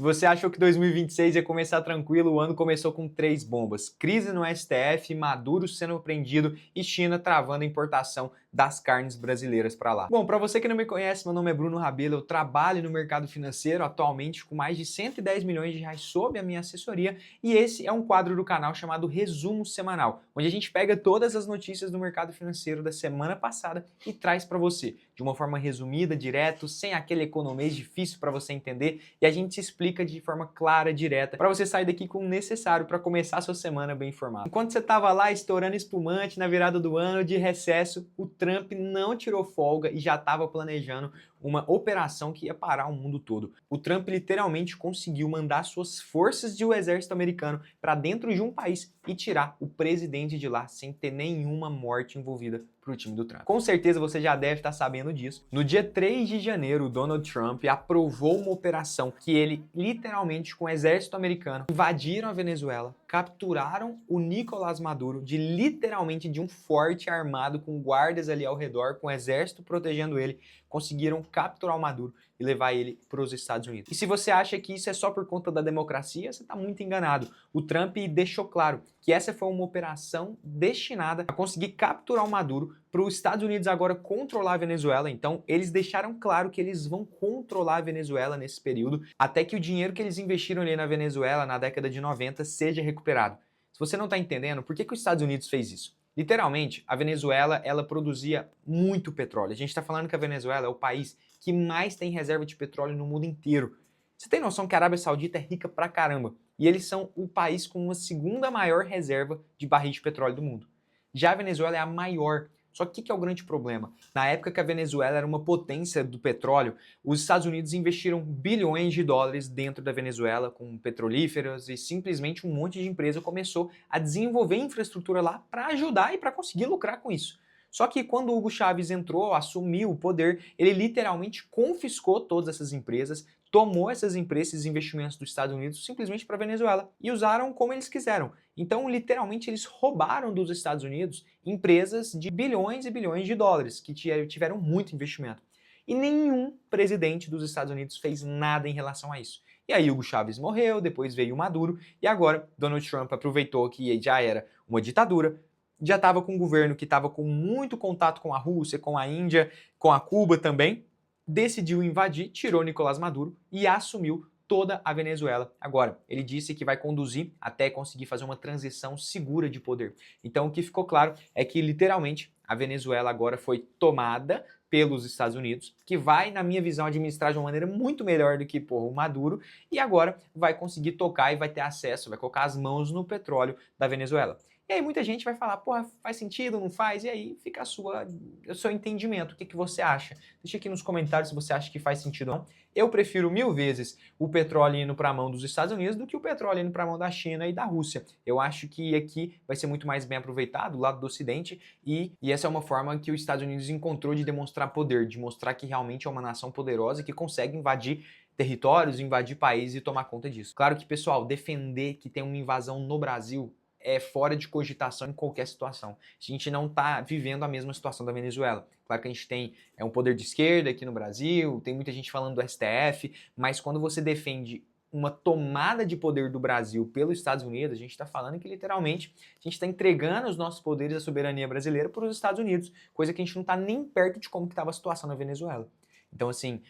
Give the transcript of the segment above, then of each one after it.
Se você achou que 2026 ia começar tranquilo, o ano começou com 3 bombas. Crise no STF, Maduro sendo prendido e China travando a importação das carnes brasileiras para lá. Bom, para você que não me conhece, meu nome é Bruno Rabelo, eu trabalho no mercado financeiro atualmente com mais de 110 milhões de reais sob a minha assessoria e esse é um quadro do canal chamado Resumo Semanal, onde a gente pega todas as notícias do mercado financeiro da semana passada e traz para você, de uma forma resumida, direto, sem aquele economês difícil para você entender e a gente explica de forma clara, direta, para você sair daqui com o necessário para começar a sua semana bem informado. Enquanto você estava lá estourando espumante na virada do ano de recesso, o Trump não tirou folga e já estava planejando uma operação que ia parar o mundo todo. O Trump literalmente conseguiu mandar suas forças de o exército americano para dentro de um país e tirar o presidente de lá sem ter nenhuma morte envolvida para o time do Trump. Com certeza você já deve estar sabendo disso. No dia 3 de janeiro, o Donald Trump aprovou uma operação que ele literalmente com o exército americano invadiram a Venezuela, capturaram o Nicolás Maduro literalmente de um forte armado com guardas ali ao redor, com o exército protegendo ele, conseguiram capturar o Maduro e levar ele para os Estados Unidos. E se você acha que isso é só por conta da democracia, você está muito enganado. O Trump deixou claro que essa foi uma operação destinada a conseguir capturar o Maduro para os Estados Unidos agora controlar a Venezuela. Então, eles deixaram claro que eles vão controlar a Venezuela nesse período, até que o dinheiro que eles investiram ali na Venezuela na década de 90 seja recuperado. Se você não está entendendo, por que os Estados Unidos fez isso? Literalmente, a Venezuela, ela produzia muito petróleo. A gente está falando que a Venezuela é o país que mais tem reserva de petróleo no mundo inteiro. Você tem noção que a Arábia Saudita é rica pra caramba? E eles são o país com a segunda maior reserva de barris de petróleo do mundo. Já a Venezuela é a maior. Só que o que é o grande problema? Na época que a Venezuela era uma potência do petróleo, os Estados Unidos investiram bilhões de dólares dentro da Venezuela com petrolíferas e simplesmente um monte de empresa começou a desenvolver infraestrutura lá para ajudar e para conseguir lucrar com isso. Só que quando o Hugo Chávez entrou, assumiu o poder, ele literalmente confiscou todas essas empresas, tomou essas empresas, esses investimentos dos Estados Unidos simplesmente para a Venezuela e usaram como eles quiseram. Então, literalmente, eles roubaram dos Estados Unidos empresas de bilhões e bilhões de dólares, que tiveram muito investimento. E nenhum presidente dos Estados Unidos fez nada em relação a isso. E aí Hugo Chávez morreu, depois veio o Maduro, e agora Donald Trump aproveitou que já era uma ditadura, já estava com um governo que estava com muito contato com a Rússia, com a Índia, com a Cuba também, decidiu invadir, tirou Nicolás Maduro e assumiu toda a Venezuela. Agora, ele disse que vai conduzir até conseguir fazer uma transição segura de poder. Então, o que ficou claro é que, literalmente, a Venezuela agora foi tomada pelos Estados Unidos, que vai, na minha visão, administrar de uma maneira muito melhor do que o Maduro, e agora vai conseguir tocar e vai ter acesso, vai colocar as mãos no petróleo da Venezuela. E aí muita gente vai falar, porra, faz sentido, não faz? E aí fica o seu entendimento, o que você acha? Deixa aqui nos comentários se você acha que faz sentido ou não. Eu prefiro 1000 vezes o petróleo indo para a mão dos Estados Unidos do que o petróleo indo para a mão da China e da Rússia. Eu acho que aqui vai ser muito mais bem aproveitado, do lado do Ocidente, e essa é uma forma que os Estados Unidos encontrou de demonstrar poder, de mostrar que realmente é uma nação poderosa que consegue invadir territórios, invadir países e tomar conta disso. Claro que, pessoal, defender que tem uma invasão no Brasil é fora de cogitação em qualquer situação. A gente não está vivendo a mesma situação da Venezuela. Claro que a gente tem um poder de esquerda aqui no Brasil, tem muita gente falando do STF, mas quando você defende uma tomada de poder do Brasil pelos Estados Unidos, a gente está falando que literalmente a gente está entregando os nossos poderes, a soberania brasileira para os Estados Unidos, coisa que a gente não está nem perto de como estava a situação na Venezuela. Então, assim,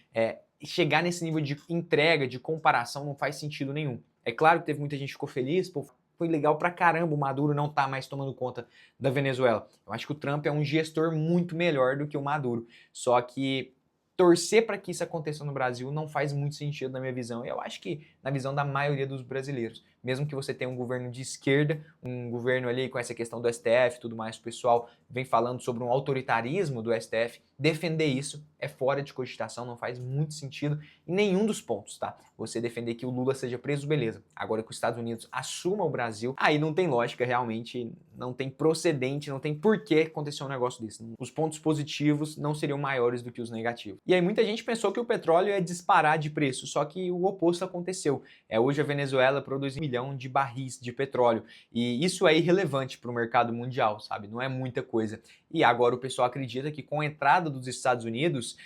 chegar nesse nível de entrega, de comparação, não faz sentido nenhum. É claro que teve muita gente que ficou feliz, pô, foi legal pra caramba o Maduro não tá mais tomando conta da Venezuela. Eu acho que o Trump é um gestor muito melhor do que o Maduro. Só que torcer para que isso aconteça no Brasil não faz muito sentido na minha visão. E eu acho que na visão da maioria dos brasileiros. Mesmo que você tenha um governo de esquerda, um governo ali com essa questão do STF e tudo mais, o pessoal vem falando sobre um autoritarismo do STF, defender isso é fora de cogitação, não faz muito sentido em nenhum dos pontos, tá? Você defender que o Lula seja preso, beleza. Agora que os Estados Unidos assumam o Brasil, aí não tem lógica, realmente, não tem procedente, não tem porquê acontecer um negócio desse. Os pontos positivos não seriam maiores do que os negativos. E aí muita gente pensou que o petróleo ia disparar de preço, só que o oposto aconteceu. Hoje a Venezuela produz 1 milhão de barris de petróleo e isso é irrelevante para o mercado mundial, sabe? Não é muita coisa. E agora o pessoal acredita que com a entrada dos Estados Unidos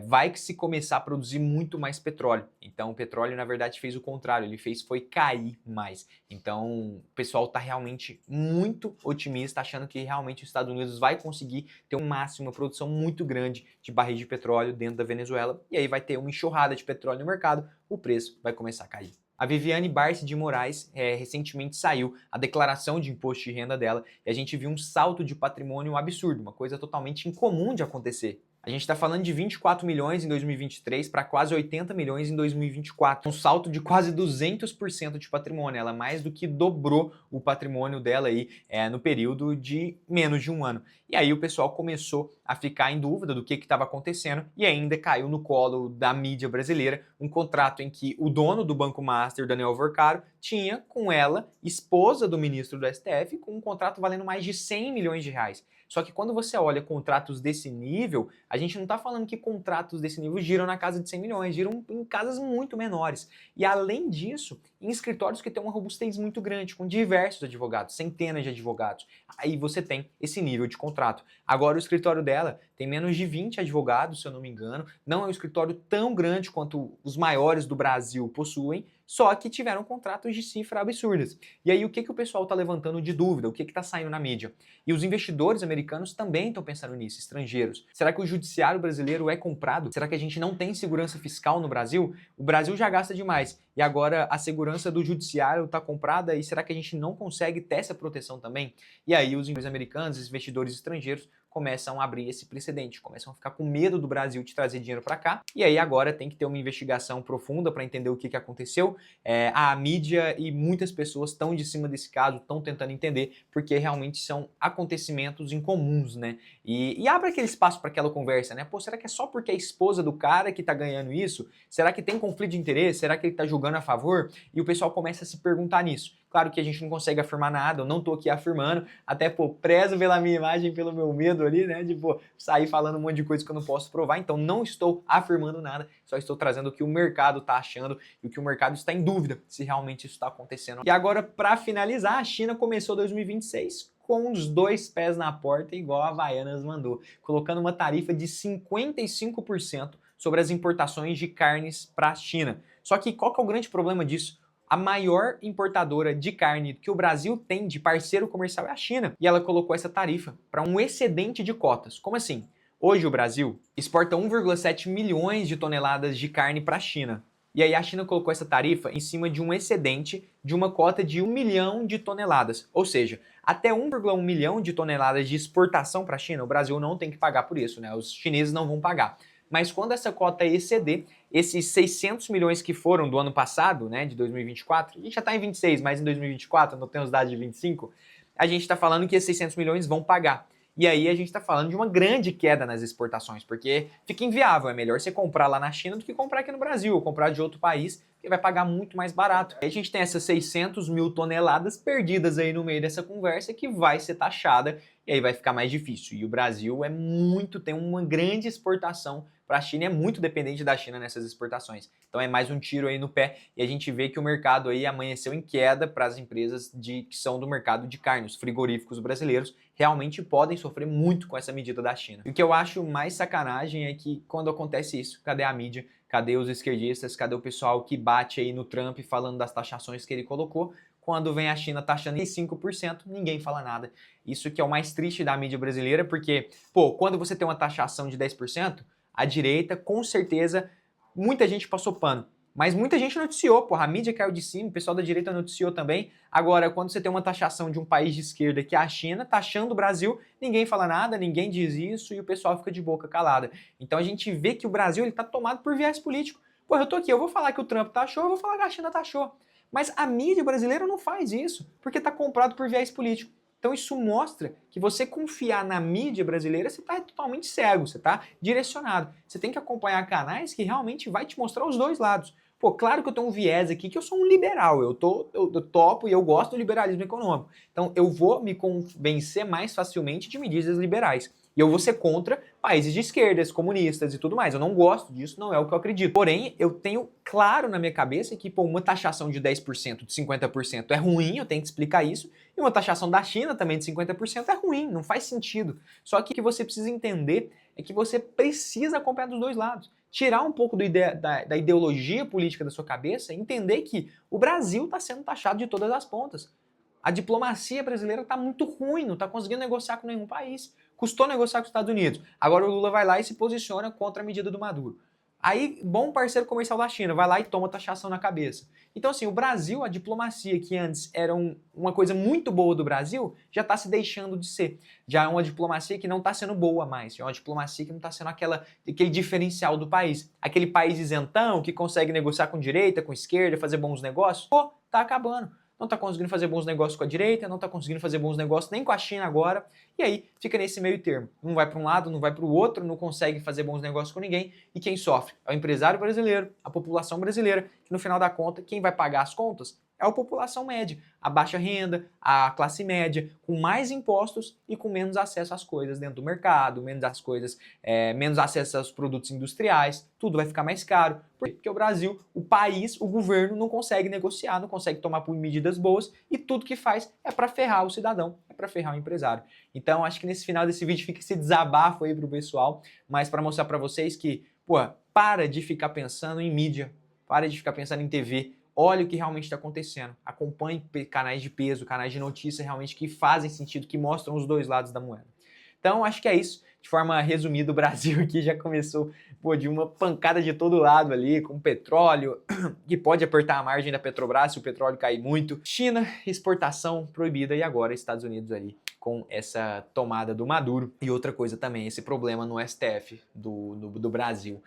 vai se começar a produzir muito mais petróleo. Então o petróleo na verdade fez o contrário, ele foi cair mais. Então o pessoal está realmente muito otimista, achando que realmente os Estados Unidos vai conseguir ter uma produção muito grande de barris de petróleo dentro da Venezuela, e aí vai ter uma enxurrada de petróleo no mercado, o preço vai começar a cair. A Viviane Barsi de Moraes recentemente saiu a declaração de imposto de renda dela e a gente viu um salto de patrimônio absurdo, uma coisa totalmente incomum de acontecer. A gente está falando de 24 milhões em 2023 para quase 80 milhões em 2024. Um salto de quase 200% de patrimônio. Ela mais do que dobrou o patrimônio dela aí no período de menos de um ano. E aí o pessoal começou a ficar em dúvida do que estava acontecendo e ainda caiu no colo da mídia brasileira um contrato em que o dono do Banco Master, Daniel Vorcaro, tinha com ela, esposa do ministro do STF, com um contrato valendo mais de 100 milhões de reais. Só que quando você olha contratos desse nível, a gente não está falando que contratos desse nível giram na casa de 100 milhões, giram em casas muito menores. E além disso, em escritórios que têm uma robustez muito grande, com diversos advogados, centenas de advogados. Aí você tem esse nível de contrato. Agora o escritório dela tem menos de 20 advogados, se eu não me engano, não é um escritório tão grande quanto os maiores do Brasil possuem, só que tiveram contratos de cifra absurdas. E aí o que o pessoal está levantando de dúvida, o que está saindo na mídia? E os investidores americanos também estão pensando nisso, estrangeiros. Será que o judiciário brasileiro é comprado? Será que a gente não tem segurança fiscal no Brasil? O Brasil já gasta demais e agora a segurança do judiciário está comprada e será que a gente não consegue ter essa proteção também? E aí os investidores americanos, os investidores estrangeiros começam a abrir esse precedente, começam a ficar com medo do Brasil de trazer dinheiro para cá, e aí agora tem que ter uma investigação profunda para entender o que aconteceu. A mídia e muitas pessoas estão de cima desse caso, estão tentando entender, porque realmente são acontecimentos incomuns, né? E abre aquele espaço para aquela conversa, né? Pô, será que é só porque é a esposa do cara que tá ganhando isso? Será que tem conflito de interesse? Será que ele tá julgando a favor? E o pessoal começa a se perguntar nisso. Claro que a gente não consegue afirmar nada, eu não tô aqui afirmando, até, pô, prezo pela minha imagem, pelo meu medo ali, né, de, pô, sair falando um monte de coisa que eu não posso provar, então não estou afirmando nada, só estou trazendo o que o mercado tá achando e o que o mercado está em dúvida se realmente isso está acontecendo. E agora, para finalizar, a China começou 2026 com os dois pés na porta, igual a Havaianas mandou, colocando uma tarifa de 55% sobre as importações de carnes para a China. Só que qual que é o grande problema disso? A maior importadora de carne que o Brasil tem de parceiro comercial é a China. E ela colocou essa tarifa para um excedente de cotas. Como assim? Hoje o Brasil exporta 1,7 milhões de toneladas de carne para a China. E aí a China colocou essa tarifa em cima de um excedente de uma cota de 1 milhão de toneladas. Ou seja, até 1,1 milhão de toneladas de exportação para a China, o Brasil não tem que pagar por isso, né? Os chineses não vão pagar. Mas quando essa cota exceder, esses 600 milhões que foram do ano passado, né, de 2024, a gente já está em 26, mas em 2024, não tem os dados de 25, a gente está falando que esses 600 milhões vão pagar. E aí a gente está falando de uma grande queda nas exportações, porque fica inviável, é melhor você comprar lá na China do que comprar aqui no Brasil, ou comprar de outro país, que vai pagar muito mais barato. Aí a gente tem essas 600 mil toneladas perdidas aí no meio dessa conversa que vai ser taxada e aí vai ficar mais difícil. E o Brasil tem uma grande exportação para a China, é muito dependente da China nessas exportações. Então é mais um tiro aí no pé e a gente vê que o mercado aí amanheceu em queda para as empresas que são do mercado de carne. Os frigoríficos brasileiros realmente podem sofrer muito com essa medida da China. E o que eu acho mais sacanagem é que quando acontece isso, cadê a mídia? Cadê os esquerdistas? Cadê o pessoal que bate aí no Trump falando das taxações que ele colocou? Quando vem a China taxando em 5%, ninguém fala nada. Isso que é o mais triste da mídia brasileira, porque, pô, quando você tem uma taxação de 10%, a direita, com certeza, muita gente passou pano. Mas muita gente noticiou, porra, a mídia caiu de cima, o pessoal da direita noticiou também. Agora, quando você tem uma taxação de um país de esquerda que é a China, taxando o Brasil, ninguém fala nada, ninguém diz isso e o pessoal fica de boca calada. Então a gente vê que o Brasil ele tá tomado por viés político. Pô, eu tô aqui, eu vou falar que o Trump taxou, eu vou falar que a China taxou. Mas a mídia brasileira não faz isso, porque tá comprado por viés político. Então isso mostra que você confiar na mídia brasileira, você está totalmente cego, você está direcionado. Você tem que acompanhar canais que realmente vai te mostrar os dois lados. Pô, claro que eu tenho um viés aqui que eu sou um liberal, eu topo e eu gosto do liberalismo econômico. Então eu vou me convencer mais facilmente de medidas liberais. E eu vou ser contra países de esquerdas, comunistas e tudo mais. Eu não gosto disso, não é o que eu acredito. Porém, eu tenho claro na minha cabeça que pô, uma taxação de 10%, de 50% é ruim, eu tenho que explicar isso. E uma taxação da China também de 50% é ruim, não faz sentido. Só que o que você precisa entender é que você precisa acompanhar dos dois lados. Tirar um pouco da ideologia política da sua cabeça e entender que o Brasil está sendo taxado de todas as pontas. A diplomacia brasileira está muito ruim, não está conseguindo negociar com nenhum país. Custou negociar com os Estados Unidos. Agora o Lula vai lá e se posiciona contra a medida do Maduro. Aí, bom parceiro comercial da China, vai lá e toma taxação na cabeça. Então, assim, o Brasil, a diplomacia que antes era uma coisa muito boa do Brasil, já está se deixando de ser. Já é uma diplomacia que não está sendo boa mais. Já é uma diplomacia que não está sendo aquele diferencial do país. Aquele país isentão que consegue negociar com direita, com esquerda, fazer bons negócios, pô, tá acabando. Não está conseguindo fazer bons negócios com a direita, não está conseguindo fazer bons negócios nem com a China agora, e aí fica nesse meio termo. Não vai para um lado, não vai para o outro, não consegue fazer bons negócios com ninguém, e quem sofre é o empresário brasileiro, a população brasileira, que no final da conta, quem vai pagar as contas é a população média, a baixa renda, a classe média, com mais impostos e com menos acesso às coisas dentro do mercado, menos acesso aos produtos industriais, tudo vai ficar mais caro. Porque o Brasil, o país, o governo não consegue negociar, não consegue tomar medidas boas e tudo que faz é para ferrar o cidadão, é para ferrar o empresário. Então acho que nesse final desse vídeo fica esse desabafo aí pro pessoal, mas para mostrar para vocês que, pô, para de ficar pensando em mídia, para de ficar pensando em TV, olha o que realmente está acontecendo. Acompanhe canais de peso, canais de notícia realmente que fazem sentido, que mostram os dois lados da moeda. Então, acho que é isso. De forma resumida, o Brasil aqui já começou de uma pancada de todo lado ali, com petróleo, que pode apertar a margem da Petrobras se o petróleo cair muito. China, exportação proibida, e agora Estados Unidos ali com essa tomada do Maduro. E outra coisa também, esse problema no STF do Brasil.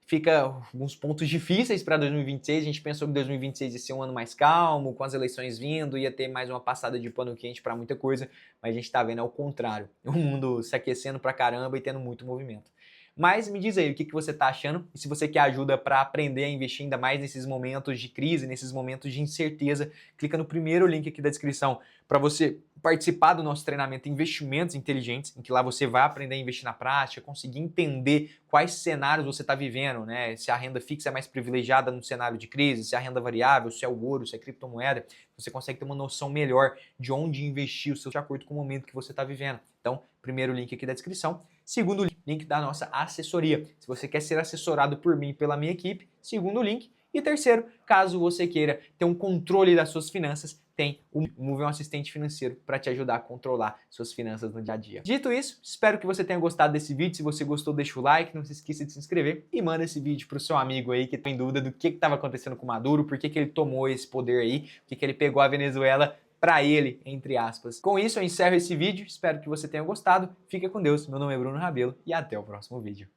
Fica alguns pontos difíceis para 2026, a gente pensou que 2026 ia ser um ano mais calmo, com as eleições vindo, ia ter mais uma passada de pano quente para muita coisa, mas a gente está vendo ao contrário, o mundo se aquecendo pra caramba e tendo muito movimento. Mas me diz aí o que você está achando e se você quer ajuda para aprender a investir ainda mais nesses momentos de crise, nesses momentos de incerteza, clica no primeiro link aqui da descrição para você participar do nosso treinamento Investimentos Inteligentes, em que lá você vai aprender a investir na prática, conseguir entender quais cenários você está vivendo, né? Se a renda fixa é mais privilegiada no cenário de crise, se a renda variável, se é o ouro, se é criptomoeda, você consegue ter uma noção melhor de onde investir o seu de acordo com o momento que você está vivendo. Então, primeiro link aqui da descrição. Segundo link da nossa assessoria. Se você quer ser assessorado por mim e pela minha equipe, segundo link. E terceiro, caso você queira ter um controle das suas finanças, tem o Move um assistente financeiro para te ajudar a controlar suas finanças no dia a dia. Dito isso, espero que você tenha gostado desse vídeo. Se você gostou, deixa o like, não se esqueça de se inscrever e manda esse vídeo para o seu amigo aí que tem dúvida do que estava acontecendo com o Maduro, por que ele tomou esse poder aí, por que ele pegou a Venezuela para ele, entre aspas. Com isso, eu encerro esse vídeo. Espero que você tenha gostado. Fica com Deus. Meu nome é Bruno Rabelo e até o próximo vídeo.